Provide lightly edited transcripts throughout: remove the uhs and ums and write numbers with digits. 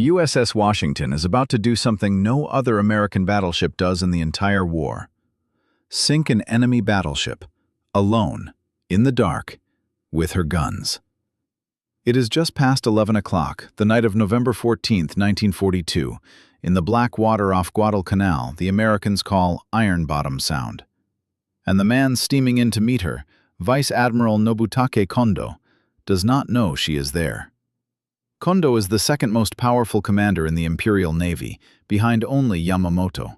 USS Washington is about to do something no other American battleship does in the entire war. Sink an enemy battleship, alone, in the dark, with her guns. It is just past 11 o'clock, the night of November 14, 1942, in the black water off Guadalcanal the Americans call Ironbottom Sound. And the man steaming in to meet her, Vice Admiral Nobutake Kondo, does not know she is there. Kondo is the second most powerful commander in the Imperial Navy, behind only Yamamoto.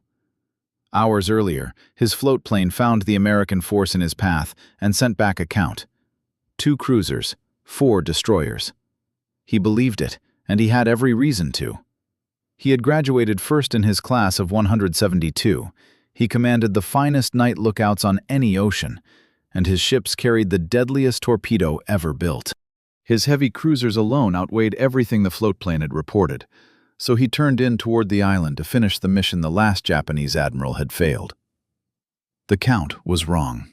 Hours earlier, his float plane found the American force in his path and sent back a count. 2 cruisers, 4 destroyers. He believed it, and he had every reason to. He had graduated first in his class of 172. He commanded the finest night lookouts on any ocean, and his ships carried the deadliest torpedo ever built. His heavy cruisers alone outweighed everything the float plane had reported, so he turned in toward the island to finish the mission the last Japanese admiral had failed. The count was wrong.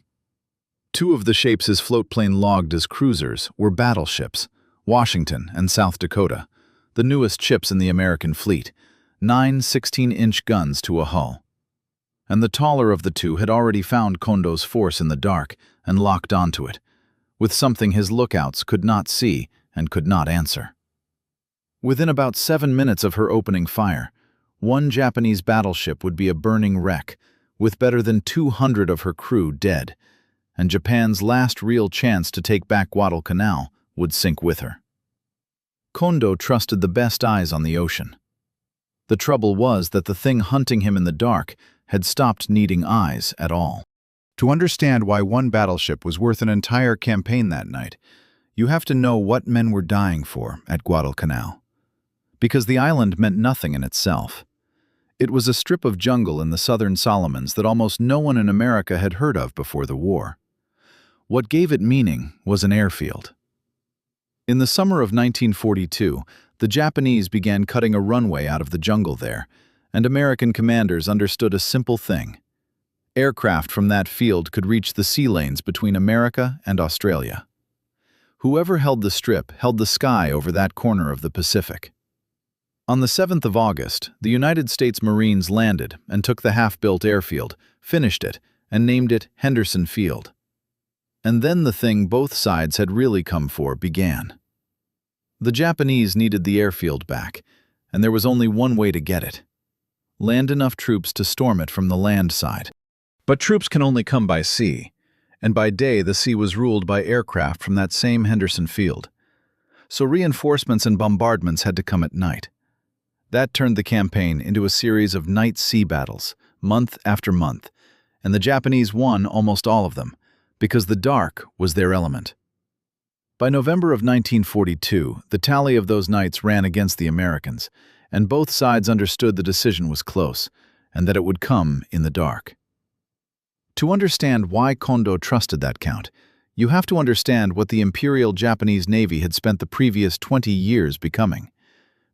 2 of the shapes his float plane logged as cruisers were battleships, Washington and South Dakota, the newest ships in the American fleet, 9 16-inch guns to a hull. And the taller of the 2 had already found Kondo's force in the dark and locked onto it, with something his lookouts could not see and could not answer. Within about 7 minutes of her opening fire, 1 Japanese battleship would be a burning wreck, with better than 200 of her crew dead, and Japan's last real chance to take back Guadalcanal would sink with her. Kondo trusted the best eyes on the ocean. The trouble was that the thing hunting him in the dark had stopped needing eyes at all. To understand why 1 battleship was worth an entire campaign that night, you have to know what men were dying for at Guadalcanal. Because the island meant nothing in itself. It was a strip of jungle in the southern Solomons that almost no one in America had heard of before the war. What gave it meaning was an airfield. In the summer of 1942, the Japanese began cutting a runway out of the jungle there, and American commanders understood a simple thing. Aircraft from that field could reach the sea lanes between America and Australia. Whoever held the strip held the sky over that corner of the Pacific. On the 7th of August, the United States Marines landed and took the half-built airfield, finished it, and named it Henderson Field. And then the thing both sides had really come for began. The Japanese needed the airfield back, and there was only one way to get it: land enough troops to storm it from the land side. But troops can only come by sea, and by day the sea was ruled by aircraft from that same Henderson Field. So reinforcements and bombardments had to come at night. That turned the campaign into a series of night sea battles, month after month, and the Japanese won almost all of them, because the dark was their element. By November of 1942, the tally of those nights ran against the Americans, and both sides understood the decision was close, and that it would come in the dark. To understand why Kondo trusted that count, you have to understand what the Imperial Japanese Navy had spent the previous 20 years becoming.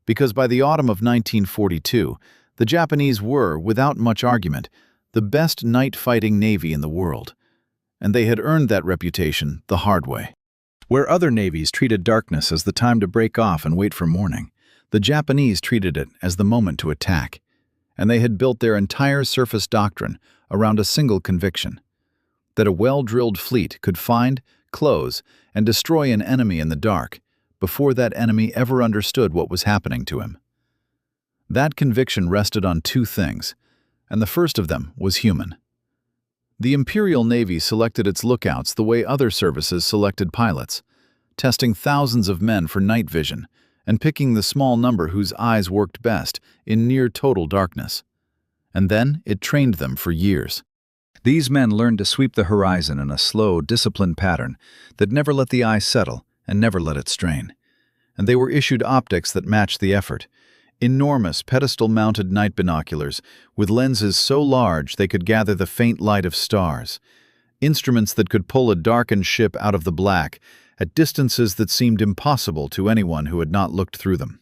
Because by the autumn of 1942, the Japanese were, without much argument, the best night-fighting navy in the world, and they had earned that reputation the hard way. Where other navies treated darkness as the time to break off and wait for morning, the Japanese treated it as the moment to attack, and they had built their entire surface doctrine around a single conviction: that a well-drilled fleet could find, close, and destroy an enemy in the dark before that enemy ever understood what was happening to him. That conviction rested on 2 things, and the first of them was human. The Imperial Navy selected its lookouts the way other services selected pilots, testing thousands of men for night vision and picking the small number whose eyes worked best in near-total darkness. And then it trained them for years. These men learned to sweep the horizon in a slow, disciplined pattern that never let the eye settle and never let it strain. And they were issued optics that matched the effort: enormous pedestal-mounted night binoculars with lenses so large they could gather the faint light of stars, instruments that could pull a darkened ship out of the black at distances that seemed impossible to anyone who had not looked through them.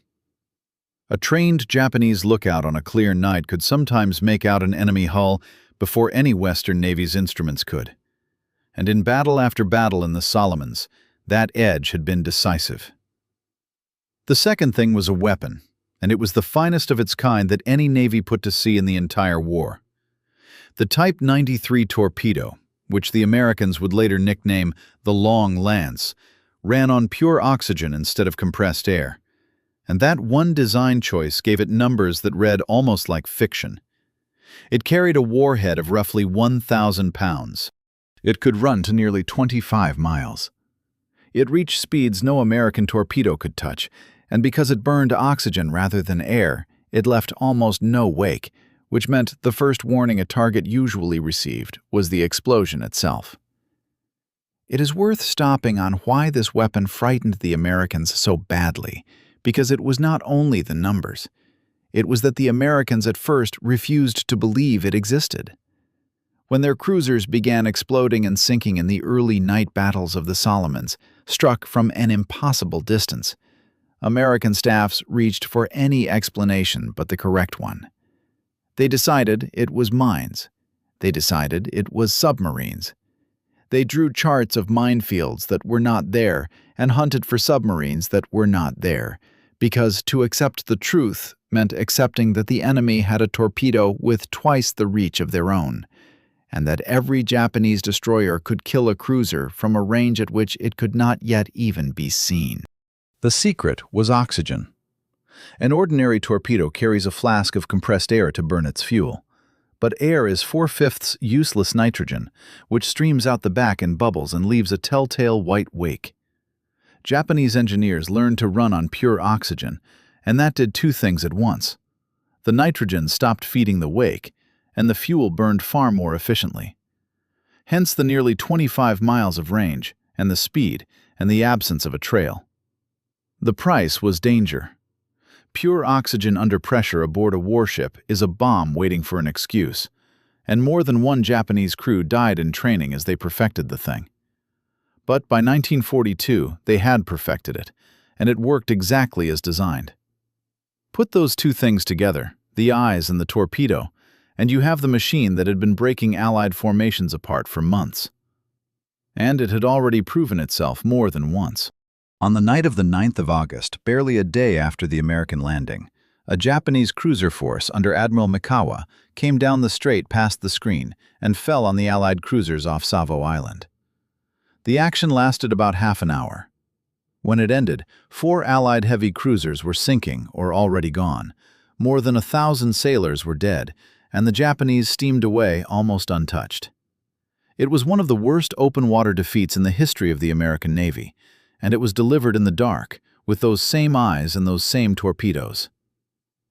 A trained Japanese lookout on a clear night could sometimes make out an enemy hull before any Western Navy's instruments could. And in battle after battle in the Solomons, that edge had been decisive. The second thing was a weapon, and it was the finest of its kind that any Navy put to sea in the entire war. The Type 93 torpedo, which the Americans would later nickname the Long Lance, ran on pure oxygen instead of compressed air. And that one design choice gave it numbers that read almost like fiction. It carried a warhead of roughly 1,000 pounds. It could run to nearly 25 miles. It reached speeds no American torpedo could touch, and because it burned oxygen rather than air, it left almost no wake, which meant the first warning a target usually received was the explosion itself. It is worth stopping on why this weapon frightened the Americans so badly, because it was not only the numbers. It was that the Americans at first refused to believe it existed. When their cruisers began exploding and sinking in the early night battles of the Solomons, struck from an impossible distance, American staffs reached for any explanation but the correct one. They decided it was mines. They decided it was submarines. They drew charts of minefields that were not there and hunted for submarines that were not there, because to accept the truth meant accepting that the enemy had a torpedo with twice the reach of their own, and that every Japanese destroyer could kill a cruiser from a range at which it could not yet even be seen. The secret was oxygen. An ordinary torpedo carries a flask of compressed air to burn its fuel, but air is 4/5 useless nitrogen, which streams out the back in bubbles and leaves a telltale white wake. Japanese engineers learned to run on pure oxygen, and that did two things at once. The nitrogen stopped feeding the wake, and the fuel burned far more efficiently. Hence the nearly 25 miles of range, and the speed, and the absence of a trail. The price was danger. Pure oxygen under pressure aboard a warship is a bomb waiting for an excuse, and more than one Japanese crew died in training as they perfected the thing. But by 1942, they had perfected it, and it worked exactly as designed. Put those two things together, the eyes and the torpedo, and you have the machine that had been breaking Allied formations apart for months. And it had already proven itself more than once. On the night of the 9th of August, barely a day after the American landing, a Japanese cruiser force under Admiral Mikawa came down the strait past the screen and fell on the Allied cruisers off Savo Island. The action lasted about half an hour. When it ended, 4 Allied heavy cruisers were sinking or already gone. More than 1,000 sailors were dead, and the Japanese steamed away almost untouched. It was one of the worst open-water defeats in the history of the American Navy, and it was delivered in the dark, with those same eyes and those same torpedoes.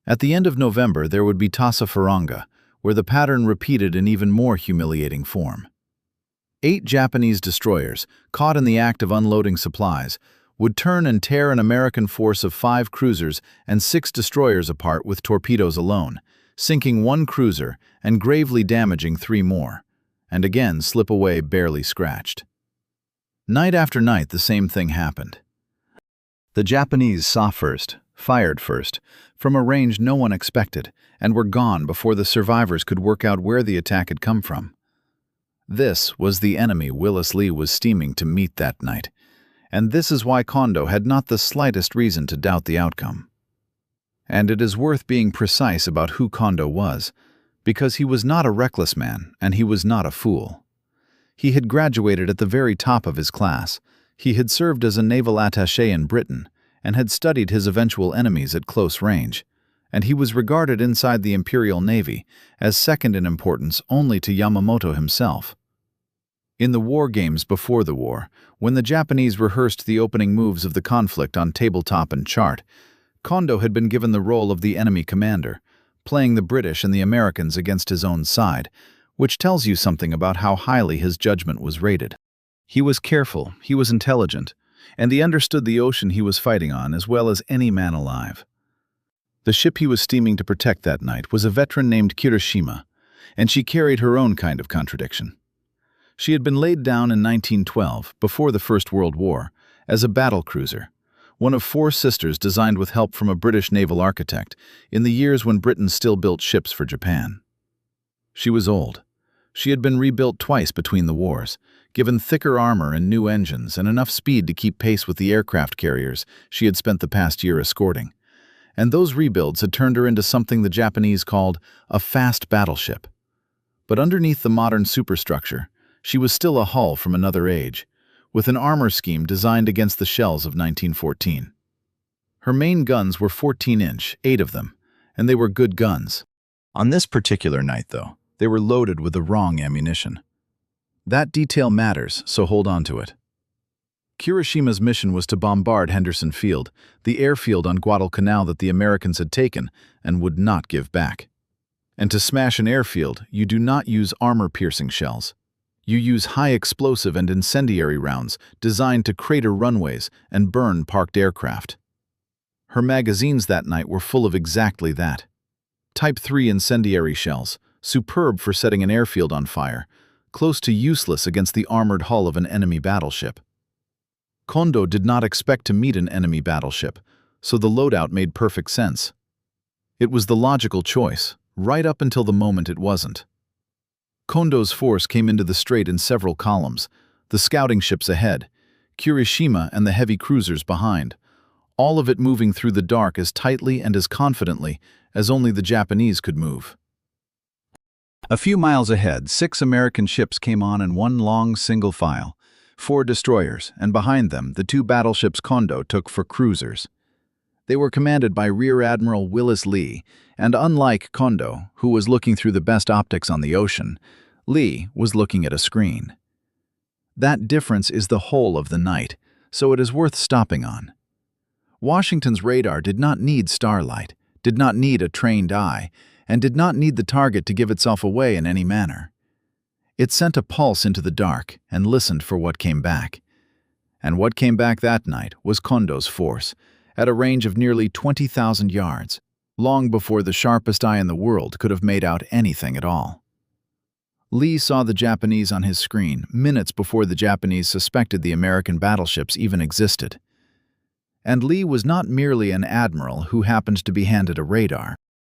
At the end of November, there would be Tassafaronga, where the pattern repeated in even more humiliating form. 8 Japanese destroyers, caught in the act of unloading supplies, would turn and tear an American force of 5 cruisers and 6 destroyers apart with torpedoes alone, sinking 1 cruiser and gravely damaging 3 more, and again slip away barely scratched. Night after night, the same thing happened. The Japanese saw first, fired first, from a range no one expected, and were gone before the survivors could work out where the attack had come from. This was the enemy Willis Lee was steaming to meet that night, and this is why Kondo had not the slightest reason to doubt the outcome. And it is worth being precise about who Kondo was, because he was not a reckless man and he was not a fool. He had graduated at the very top of his class, he had served as a naval attaché in Britain, and had studied his eventual enemies at close range, and he was regarded inside the Imperial Navy as second in importance only to Yamamoto himself. In the war games before the war, when the Japanese rehearsed the opening moves of the conflict on tabletop and chart, Kondo had been given the role of the enemy commander, playing the British and the Americans against his own side, which tells you something about how highly his judgment was rated. He was careful, he was intelligent, and he understood the ocean he was fighting on as well as any man alive. The ship he was steaming to protect that night was a veteran named Kirishima, and she carried her own kind of contradiction. She had been laid down in 1912, before the First World War, as a battle cruiser, one of 4 sisters designed with help from a British naval architect in the years when Britain still built ships for Japan. She was old. She had been rebuilt twice between the wars, given thicker armor and new engines and enough speed to keep pace with the aircraft carriers she had spent the past year escorting, and those rebuilds had turned her into something the Japanese called a fast battleship. But underneath the modern superstructure, she was still a hull from another age, with an armor scheme designed against the shells of 1914. Her main guns were 14-inch, 8 of them, and they were good guns. On this particular night, though, they were loaded with the wrong ammunition. That detail matters, so hold on to it. Kirishima's mission was to bombard Henderson Field, the airfield on Guadalcanal that the Americans had taken and would not give back. And to smash an airfield, you do not use armor-piercing shells. You use high-explosive and incendiary rounds designed to crater runways and burn parked aircraft. Her magazines that night were full of exactly that. Type 3 incendiary shells, superb for setting an airfield on fire, close to useless against the armored hull of an enemy battleship. Kondo did not expect to meet an enemy battleship, so the loadout made perfect sense. It was the logical choice, right up until the moment it wasn't. Kondo's force came into the strait in several columns, the scouting ships ahead, Kirishima and the heavy cruisers behind, all of it moving through the dark as tightly and as confidently as only the Japanese could move. A few miles ahead, 6 American ships came on in one long single file, 4 destroyers, and behind them, the 2 battleships Kondo took for cruisers. They were commanded by Rear Admiral Willis Lee, and unlike Kondo, who was looking through the best optics on the ocean, Lee was looking at a screen. That difference is the whole of the night, so it is worth stopping on. Washington's radar did not need starlight, did not need a trained eye, and did not need the target to give itself away in any manner. It sent a pulse into the dark and listened for what came back. And what came back that night was Kondo's force, at a range of nearly 20,000 yards, long before the sharpest eye in the world could have made out anything at all. Lee saw the Japanese on his screen minutes before the Japanese suspected the American battleships even existed. And Lee was not merely an admiral who happened to be handed a radar.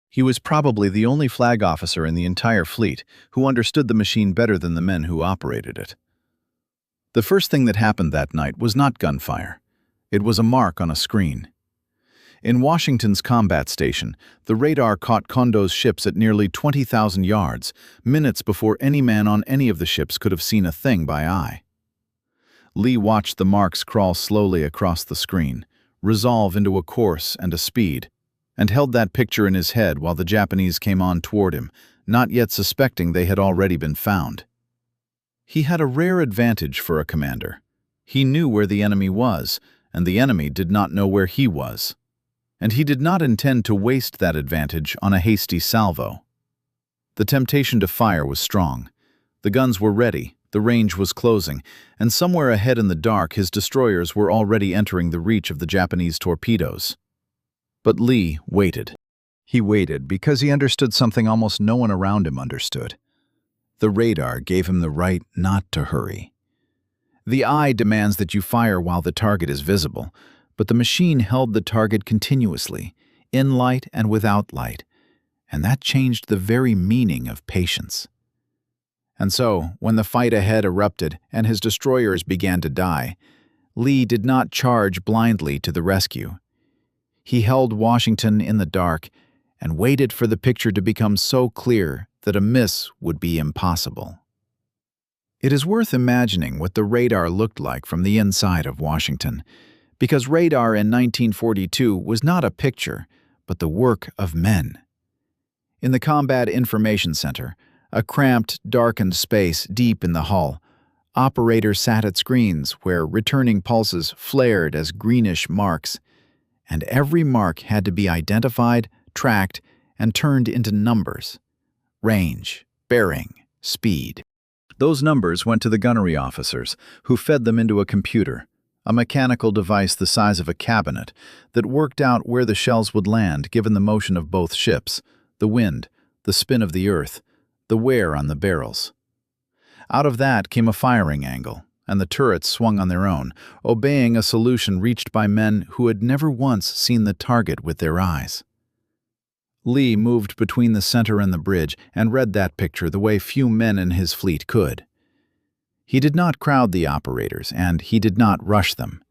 He was probably the only flag officer in the entire fleet who understood the machine better than the men who operated it. The first thing that happened that night was not gunfire. It was a mark on a screen. In Washington's combat station, the radar caught Kondo's ships at nearly 20,000 yards, minutes before any man on any of the ships could have seen a thing by eye. Lee watched the marks crawl slowly across the screen, resolve into a course and a speed, and held that picture in his head while the Japanese came on toward him, not yet suspecting they had already been found. He had a rare advantage for a commander. He knew where the enemy was, and the enemy did not know where he was. And he did not intend to waste that advantage on a hasty salvo. The temptation to fire was strong. The guns were ready, the range was closing, and somewhere ahead in the dark his destroyers were already entering the reach of the Japanese torpedoes. But Lee waited. He waited because he understood something almost no one around him understood. The radar gave him the right not to hurry. The eye demands that you fire while the target is visible, but the machine held the target continuously, in light and without light, and that changed the very meaning of patience. And so, when the fight ahead erupted and his destroyers began to die, Lee did not charge blindly to the rescue. He held Washington in the dark and waited for the picture to become so clear that a miss would be impossible. It is worth imagining what the radar looked like from the inside of Washington, because radar in 1942 was not a picture, but the work of men. In the Combat Information Center, a cramped, darkened space deep in the hull, operators sat at screens where returning pulses flared as greenish marks, and every mark had to be identified, tracked, and turned into numbers. Range, bearing, speed. Those numbers went to the gunnery officers, who fed them into a computer, a mechanical device the size of a cabinet that worked out where the shells would land given the motion of both ships, the wind, the spin of the earth, the wear on the barrels. Out of that came a firing angle, and the turrets swung on their own, obeying a solution reached by men who had never once seen the target with their eyes. Lee moved between the center and the bridge and read that picture the way few men in his fleet could. He did not crowd the operators, and he did not rush them.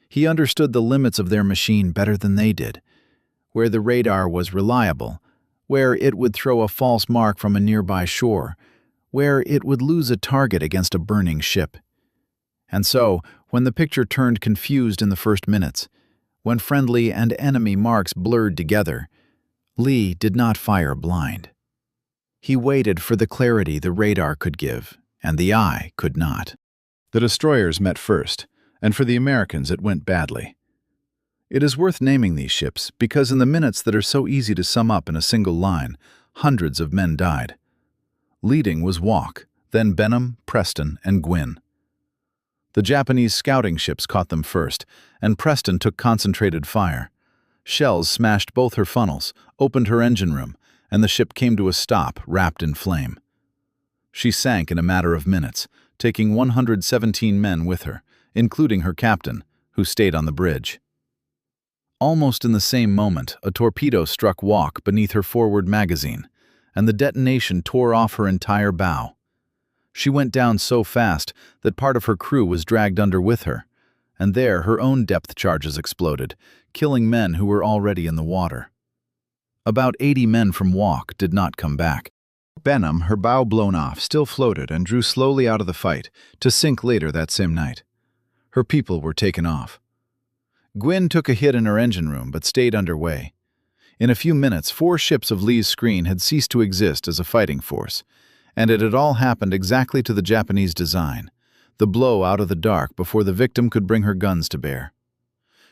He understood the limits of their machine better than they did. where the radar was reliable, where it would throw a false mark from a nearby shore, where it would lose a target against a burning ship. And so, when the picture turned confused in the first minutes, when friendly and enemy marks blurred together, Lee did not fire blind. He waited for the clarity the radar could give, and the eye could not. The destroyers met first, and for the Americans it went badly. It is worth naming these ships because in the minutes that are so easy to sum up in a single line, hundreds of men died. Leading was Walke, then Benham, Preston, and Gwin. The Japanese scouting ships caught them first, and Preston took concentrated fire. Shells smashed both her funnels, opened her engine room, and the ship came to a stop, wrapped in flame. She sank in a matter of minutes, taking 117 men with her, including her captain, who stayed on the bridge. Almost in the same moment, a torpedo struck Walke beneath her forward magazine, and the detonation tore off her entire bow. She went down so fast that part of her crew was dragged under with her, and there her own depth charges exploded, killing men who were already in the water. About 80 men from Walke did not come back. Benham, her bow blown off, still floated and drew slowly out of the fight, to sink later that same night. Her people were taken off. Gwin took a hit in her engine room but stayed underway. In a few minutes, 4 ships of Lee's screen had ceased to exist as a fighting force, and it had all happened exactly to the Japanese design, the blow out of the dark before the victim could bring her guns to bear.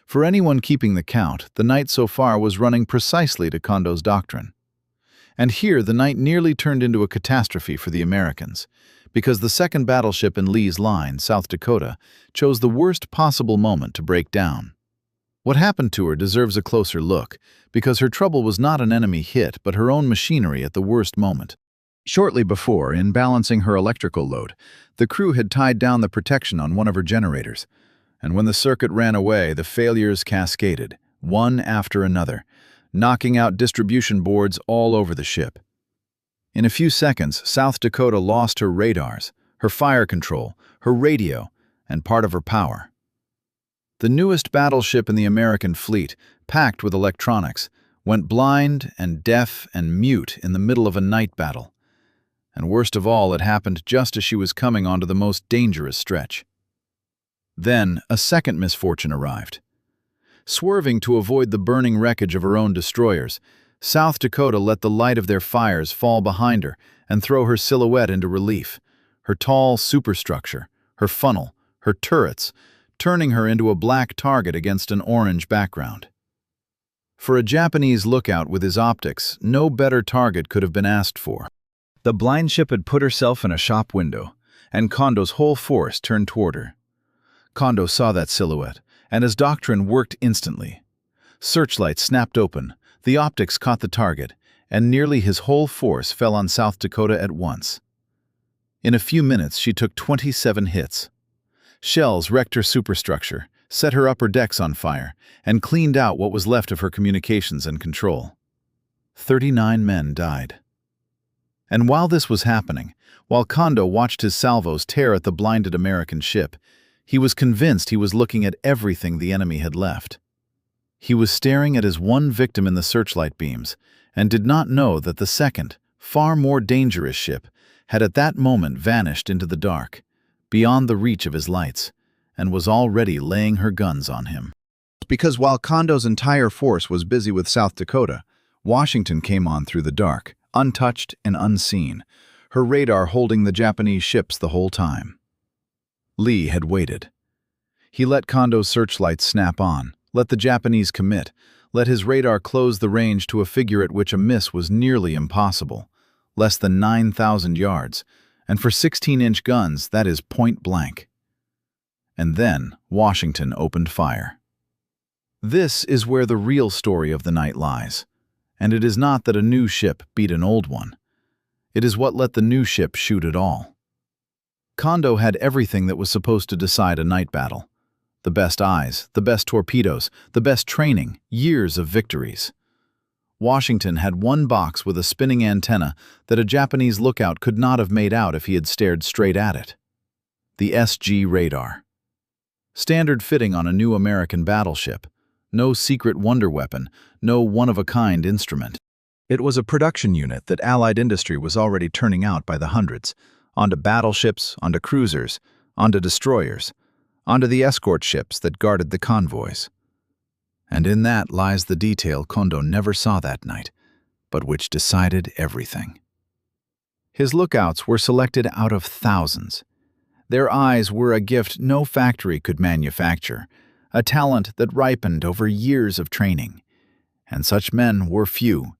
For anyone keeping the count, the night so far was running precisely to Kondo's doctrine. And here the night nearly turned into a catastrophe for the Americans, because the second battleship in Lee's line, South Dakota, chose the worst possible moment to break down. What happened to her deserves a closer look, because her trouble was not an enemy hit but her own machinery at the worst moment. Shortly before, in balancing her electrical load, the crew had tied down the protection on one of her generators, and when the circuit ran away, the failures cascaded, one after another, knocking out distribution boards all over the ship. In a few seconds, South Dakota lost her radars, her fire control, her radio, and part of her power. The newest battleship in the American fleet, packed with electronics, went blind and deaf and mute in the middle of a night battle. And worst of all, it happened just as she was coming onto the most dangerous stretch. Then, a second misfortune arrived. Swerving to avoid the burning wreckage of her own destroyers, South Dakota let the light of their fires fall behind her and throw her silhouette into relief, her tall superstructure, her funnel, her turrets, turning her into a black target against an orange background. For a Japanese lookout with his optics, no better target could have been asked for. The blind ship had put herself in a shop window, and Kondo's whole force turned toward her. Kondo saw that silhouette, and his doctrine worked instantly. Searchlights snapped open, the optics caught the target, and nearly his whole force fell on South Dakota at once. In a few minutes, she took 27 hits. Shells wrecked her superstructure, set her upper decks on fire, and cleaned out what was left of her communications and control. 39 men died. And while this was happening, while Kondo watched his salvos tear at the blinded American ship, he was convinced he was looking at everything the enemy had left. He was staring at his one victim in the searchlight beams, and did not know that the second, far more dangerous ship had at that moment vanished into the dark, beyond the reach of his lights, and was already laying her guns on him. Because while Kondo's entire force was busy with South Dakota, Washington came on through the dark, untouched and unseen, her radar holding the Japanese ships the whole time. Lee had waited. He let Kondo's searchlights snap on, let the Japanese commit, let his radar close the range to a figure at which a miss was nearly impossible, less than 9,000 yards, and for 16-inch guns, that is point blank. And then Washington opened fire. This is where the real story of the night lies, and it is not that a new ship beat an old one. It is what let the new ship shoot at all. Kondo had everything that was supposed to decide a night battle. The best eyes, the best torpedoes, the best training, years of victories. Washington had one box with a spinning antenna that a Japanese lookout could not have made out if he had stared straight at it. The SG radar. Standard fitting on a new American battleship. no secret wonder weapon, no one-of-a-kind instrument. It was a production unit that Allied industry was already turning out by the hundreds, onto battleships, onto cruisers, onto destroyers, onto the escort ships that guarded the convoys. And in that lies the detail Kondo never saw that night, but which decided everything. His lookouts were selected out of thousands. Their eyes were a gift no factory could manufacture, a talent that ripened over years of training. And such men were few,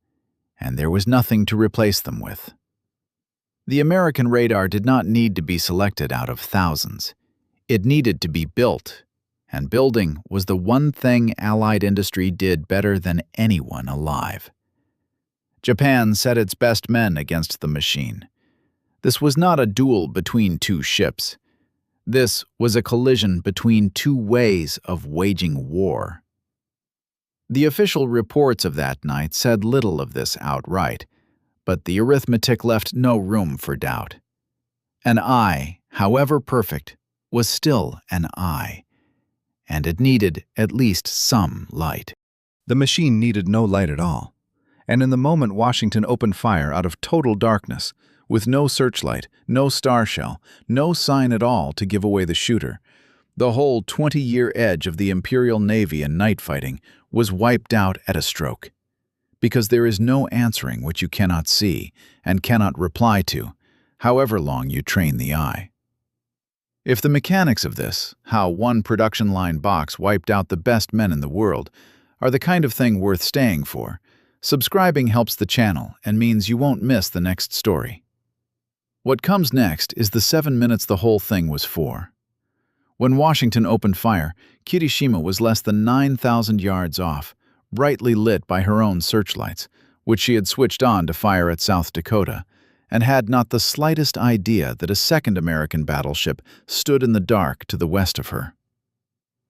and there was nothing to replace them with. The American radar did not need to be selected out of thousands. It needed to be built, and building was the one thing Allied industry did better than anyone alive. Japan set its best men against the machine. This was not a duel between two ships. This was a collision between two ways of waging war. The official reports of that night said little of this outright, but the arithmetic left no room for doubt. An eye, however perfect, was still an eye, and it needed at least some light. The machine needed no light at all, and in the moment Washington opened fire out of total darkness, with no searchlight, no star shell, no sign at all to give away the shooter, the whole 20-year edge of the Imperial Navy and night fighting was wiped out at a stroke. Because there is no answering what you cannot see and cannot reply to, however long you train the eye. If the mechanics of this, how one production line box wiped out the best men in the world, are the kind of thing worth staying for, subscribing helps the channel and means you won't miss the next story. What comes next is the 7 minutes the whole thing was for. When Washington opened fire, Kirishima was less than 9,000 yards off, brightly lit by her own searchlights, which she had switched on to fire at South Dakota, and had not the slightest idea that a second American battleship stood in the dark to the west of her.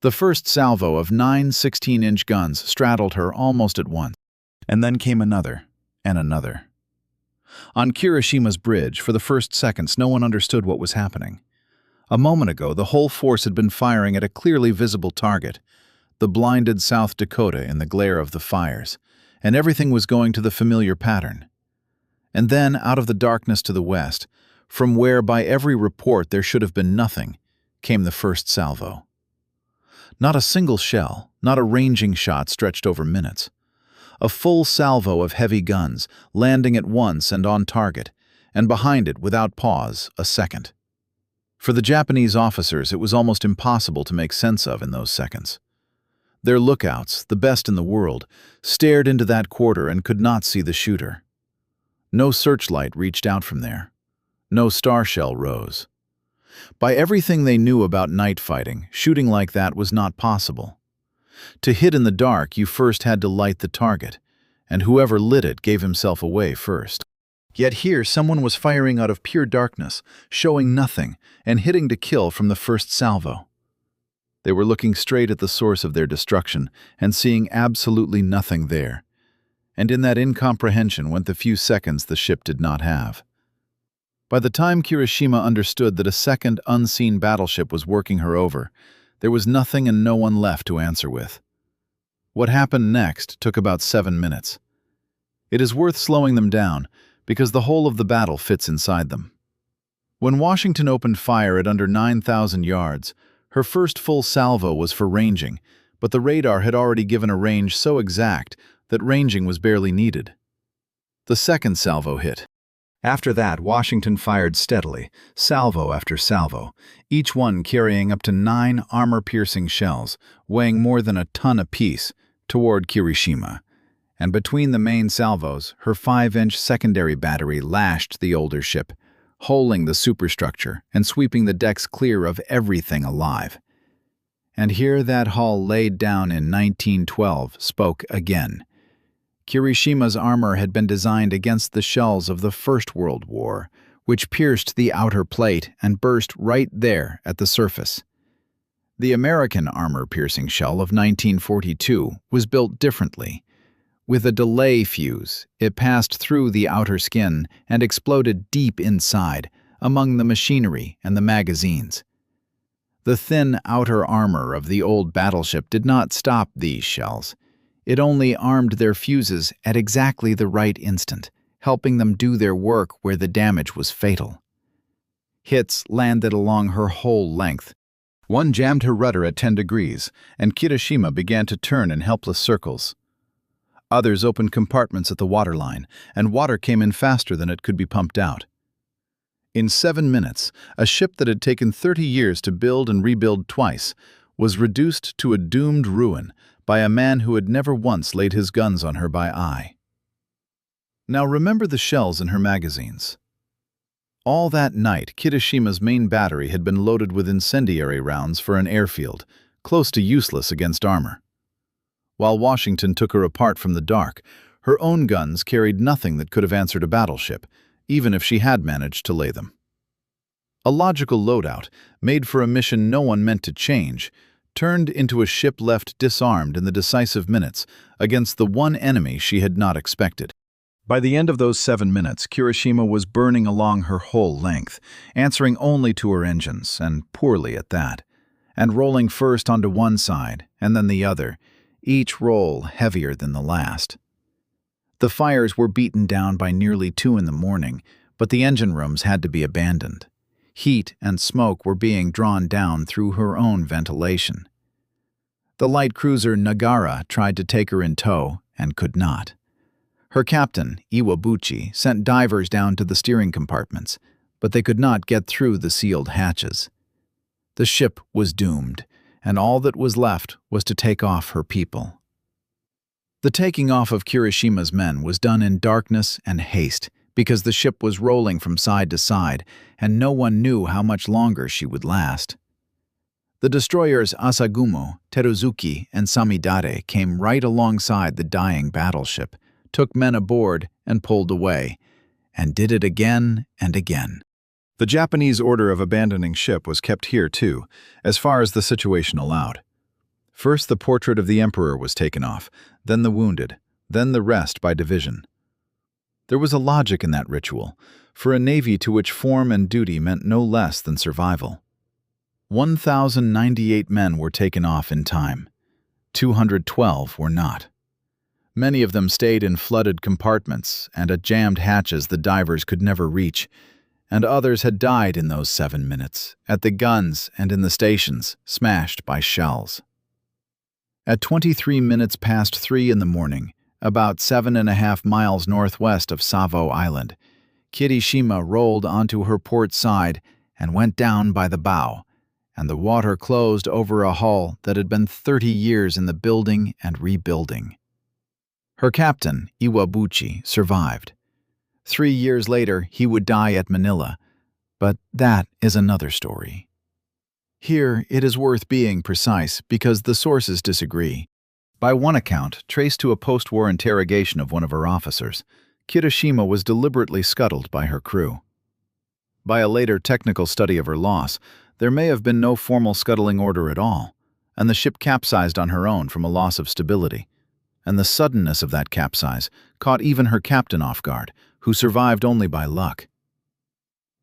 The first salvo of 9 16-inch guns straddled her almost at once, and then came another and another. On Kirishima's bridge, for the first seconds, no one understood what was happening. A moment ago, the whole force had been firing at a clearly visible target, the blinded South Dakota in the glare of the fires, and everything was going to the familiar pattern. And then, out of the darkness to the west, from where by every report there should have been nothing, came the first salvo. Not a single shell, not a ranging shot stretched over minutes. A full salvo of heavy guns, landing at once and on target, and behind it, without pause, a second. For the Japanese officers, it was almost impossible to make sense of in those seconds. Their lookouts, the best in the world, stared into that quarter and could not see the shooter. No searchlight reached out from there. No star shell rose. By everything they knew about night fighting, shooting like that was not possible. To hit in the dark, you first had to light the target, and whoever lit it gave himself away first. Yet here someone was firing out of pure darkness, showing nothing, and hitting to kill from the first salvo. They were looking straight at the source of their destruction and seeing absolutely nothing there. And in that incomprehension went the few seconds the ship did not have. By the time Kirishima understood that a second unseen battleship was working her over, there was nothing and no one left to answer with. What happened next took about 7 minutes. It is worth slowing them down, because the whole of the battle fits inside them. When Washington opened fire at under 9,000 yards, her first full salvo was for ranging, but the radar had already given a range so exact that ranging was barely needed. The second salvo hit. After that, Washington fired steadily, salvo after salvo, each one carrying up to 9 armor-piercing shells, weighing more than a ton apiece, toward Kirishima. And between the main salvos, her 5-inch secondary battery lashed the older ship, holing the superstructure and sweeping the decks clear of everything alive. And here that hull laid down in 1912 spoke again. Kirishima's armor had been designed against the shells of the First World War, which pierced the outer plate and burst right there at the surface. The American armor-piercing shell of 1942 was built differently. With a delay fuse, it passed through the outer skin and exploded deep inside, among the machinery and the magazines. The thin outer armor of the old battleship did not stop these shells. It only armed their fuses at exactly the right instant, helping them do their work where the damage was fatal. Hits landed along her whole length. One jammed her rudder at 10 degrees, and Kirishima began to turn in helpless circles. Others opened compartments at the waterline, and water came in faster than it could be pumped out. In 7 minutes, a ship that had taken 30 years to build and rebuild twice was reduced to a doomed ruin by a man who had never once laid his guns on her by eye. Now remember the shells in her magazines. All that night, Kirishima's main battery had been loaded with incendiary rounds for an airfield, close to useless against armor. While Washington took her apart from the dark, her own guns carried nothing that could have answered a battleship, even if she had managed to lay them. A logical loadout, made for a mission no one meant to change, turned into a ship left disarmed in the decisive minutes against the one enemy she had not expected. By the end of those 7 minutes, Kirishima was burning along her whole length, answering only to her engines, and poorly at that, and rolling first onto one side and then the other, each roll heavier than the last. The fires were beaten down by nearly 2 in the morning, but the engine rooms had to be abandoned. Heat and smoke were being drawn down through her own ventilation. The light cruiser Nagara tried to take her in tow and could not. Her captain, Iwabuchi, sent divers down to the steering compartments, but they could not get through the sealed hatches. The ship was doomed, and all that was left was to take off her people. The taking off of Kirishima's men was done in darkness and haste, because the ship was rolling from side to side, and no one knew how much longer she would last. The destroyers Asagumo, Teruzuki, and Samidare came right alongside the dying battleship, took men aboard, and pulled away, and did it again and again. The Japanese order of abandoning ship was kept here too, as far as the situation allowed. First the portrait of the emperor was taken off, then the wounded, then the rest by division. There was a logic in that ritual, for a navy to which form and duty meant no less than survival. 1,098 men were taken off in time. 212 were not. Many of them stayed in flooded compartments and at jammed hatches the divers could never reach, and others had died in those 7 minutes, at the guns and in the stations, smashed by shells. At 23 minutes past 3 in the morning, about 7.5 miles northwest of Savo Island, Kirishima rolled onto her port side and went down by the bow, and the water closed over a hull that had been 30 years in the building and rebuilding. Her captain, Iwabuchi, survived. 3 years later, he would die at Manila, but that is another story. Here, it is worth being precise because the sources disagree. By one account, traced to a post-war interrogation of one of her officers, Kirishima was deliberately scuttled by her crew. By a later technical study of her loss, there may have been no formal scuttling order at all, and the ship capsized on her own from a loss of stability. And the suddenness of that capsize caught even her captain off guard, who survived only by luck.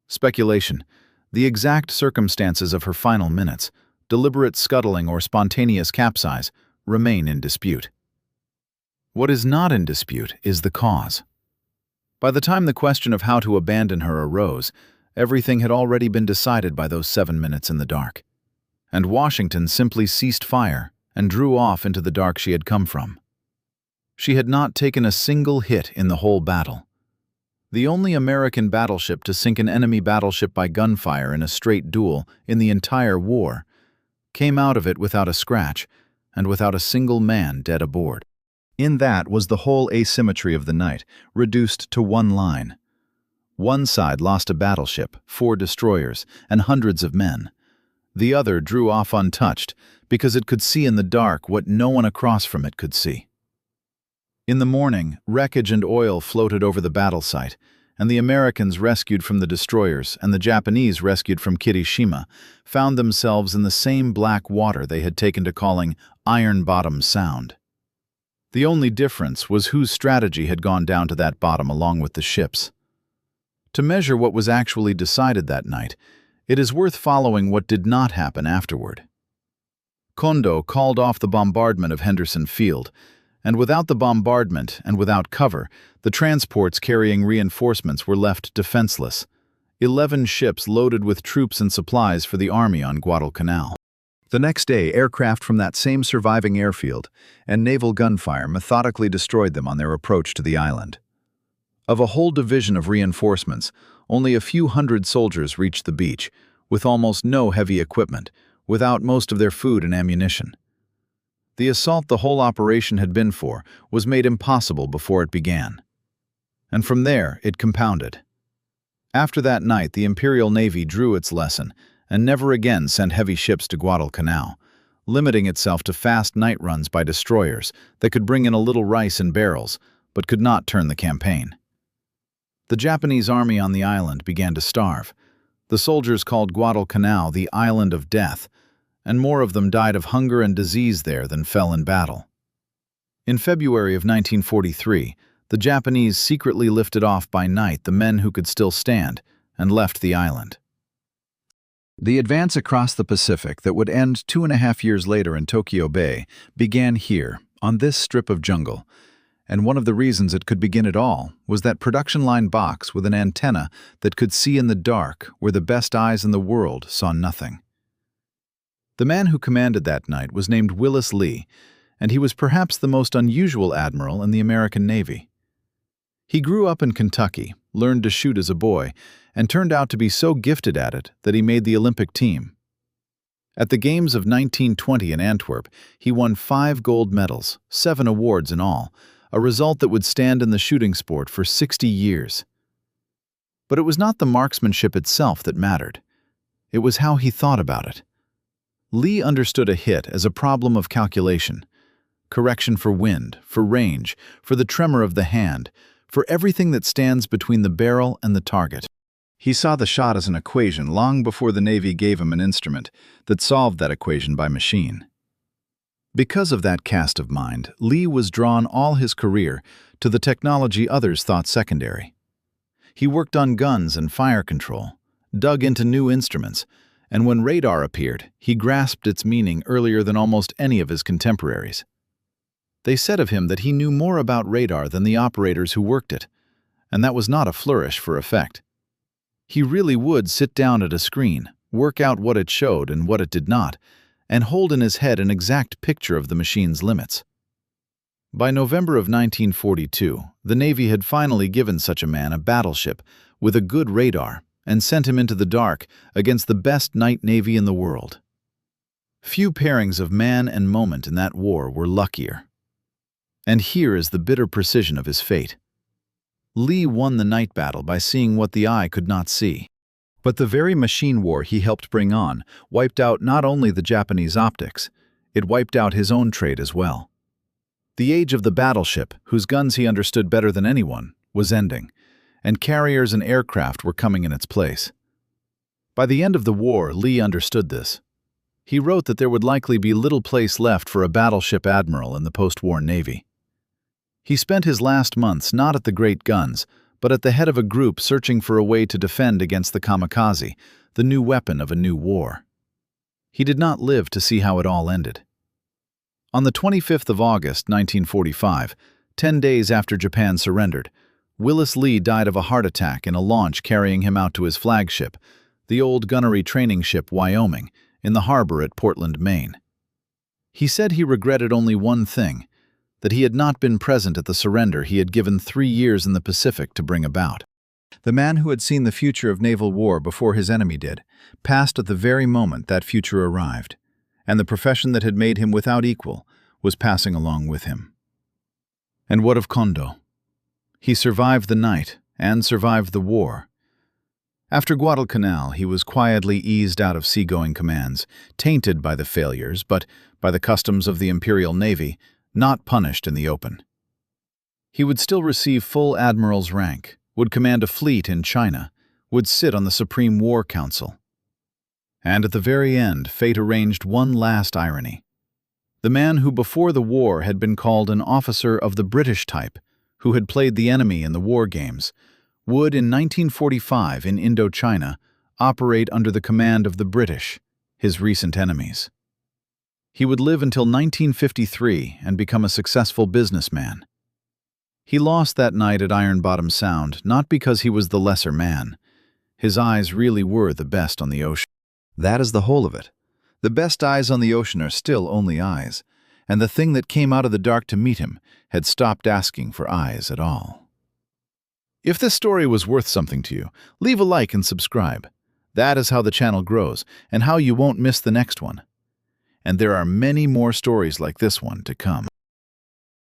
Speculation. The exact circumstances of her final minutes, deliberate scuttling or spontaneous capsize, remain in dispute. What is not in dispute is the cause. By the time the question of how to abandon her arose, everything had already been decided by those 7 minutes in the dark, and Washington simply ceased fire and drew off into the dark she had come from. She had not taken a single hit in the whole battle. The only American battleship to sink an enemy battleship by gunfire in a straight duel in the entire war came out of it without a scratch and without a single man dead aboard. In that was the whole asymmetry of the night, reduced to one line. One side lost a battleship, 4 destroyers, and hundreds of men. The other drew off untouched because it could see in the dark what no one across from it could see. In the morning, wreckage and oil floated over the battle site, and the Americans rescued from the destroyers and the Japanese rescued from Kirishima found themselves in the same black water they had taken to calling Ironbottom Sound. The only difference was whose strategy had gone down to that bottom along with the ships. To measure what was actually decided that night, It is worth following what did not happen afterward. Kondo called off the bombardment of Henderson Field, and without the bombardment and without cover, the transports carrying reinforcements were left defenseless. 11 ships loaded with troops and supplies for the army on Guadalcanal. The next day, aircraft from that same surviving airfield and naval gunfire methodically destroyed them on their approach to the island. Of a whole division of reinforcements, only a few hundred soldiers reached the beach, with almost no heavy equipment, without most of their food and ammunition. The assault the whole operation had been for was made impossible before it began. And from there, it compounded. After that night, the Imperial Navy drew its lesson and never again sent heavy ships to Guadalcanal, limiting itself to fast night runs by destroyers that could bring in a little rice in barrels, but could not turn the campaign. The Japanese army on the island began to starve. The soldiers called Guadalcanal the Island of Death, and more of them died of hunger and disease there than fell in battle. In February of 1943, the Japanese secretly lifted off by night the men who could still stand and left the island. The advance across the Pacific that would end 2.5 years later in Tokyo Bay began here, on this strip of jungle, and one of the reasons it could begin at all was that production line box with an antenna that could see in the dark where the best eyes in the world saw nothing. The man who commanded that night was named Willis Lee, and he was perhaps the most unusual admiral in the American Navy. He grew up in Kentucky, learned to shoot as a boy, and turned out to be so gifted at it that he made the Olympic team. At the Games of 1920 in Antwerp, he won 5 gold medals, 7 awards in all, a result that would stand in the shooting sport for 60 years. But it was not the marksmanship itself that mattered. It was how he thought about it. Lee understood a hit as a problem of calculation, correction for wind, for range, for the tremor of the hand, for everything that stands between the barrel and the target. He saw the shot as an equation long before the Navy gave him an instrument that solved that equation by machine. Because of that cast of mind, Lee was drawn all his career to the technology others thought secondary. He worked on guns and fire control, dug into new instruments, and when radar appeared, he grasped its meaning earlier than almost any of his contemporaries. They said of him that he knew more about radar than the operators who worked it, and that was not a flourish for effect. He really would sit down at a screen, work out what it showed and what it did not, and hold in his head an exact picture of the machine's limits. By November of 1942, the Navy had finally given such a man a battleship with a good radar and sent him into the dark against the best night navy in the world. Few pairings of man and moment in that war were luckier. And here is the bitter precision of his fate. Lee won the night battle by seeing what the eye could not see. But the very machine war he helped bring on wiped out not only the Japanese optics, it wiped out his own trade as well. The age of the battleship, whose guns he understood better than anyone, was ending, and carriers and aircraft were coming in its place. By the end of the war, Lee understood this. He wrote that there would likely be little place left for a battleship admiral in the post-war Navy. He spent his last months not at the great guns, but at the head of a group searching for a way to defend against the kamikaze, the new weapon of a new war. He did not live to see how it all ended. On the 25th of August, 1945, 10 days after Japan surrendered, Willis Lee died of a heart attack in a launch carrying him out to his flagship, the old gunnery training ship Wyoming, in the harbor at Portland, Maine. He said he regretted only one thing, that he had not been present at the surrender he had given 3 years in the Pacific to bring about. The man who had seen the future of naval war before his enemy did, passed at the very moment that future arrived, and the profession that had made him without equal was passing along with him. And what of Kondo? He survived the night and survived the war. After Guadalcanal, he was quietly eased out of seagoing commands, tainted by the failures, but by the customs of the Imperial Navy, not punished in the open. He would still receive full admiral's rank, would command a fleet in China, would sit on the Supreme War Council. And at the very end, fate arranged one last irony. The man who before the war had been called an officer of the British type, who had played the enemy in the war games, would in 1945 in Indochina operate under the command of the British, his recent enemies. He would live until 1953 and become a successful businessman. He lost that night at Ironbottom Sound not because he was the lesser man. His eyes really were the best on the ocean. That is the whole of it. The best eyes on the ocean are still only eyes, and the thing that came out of the dark to meet him had stopped asking for eyes at all. If this story was worth something to you, leave a like and subscribe. That is how the channel grows and how you won't miss the next one. And there are many more stories like this one to come.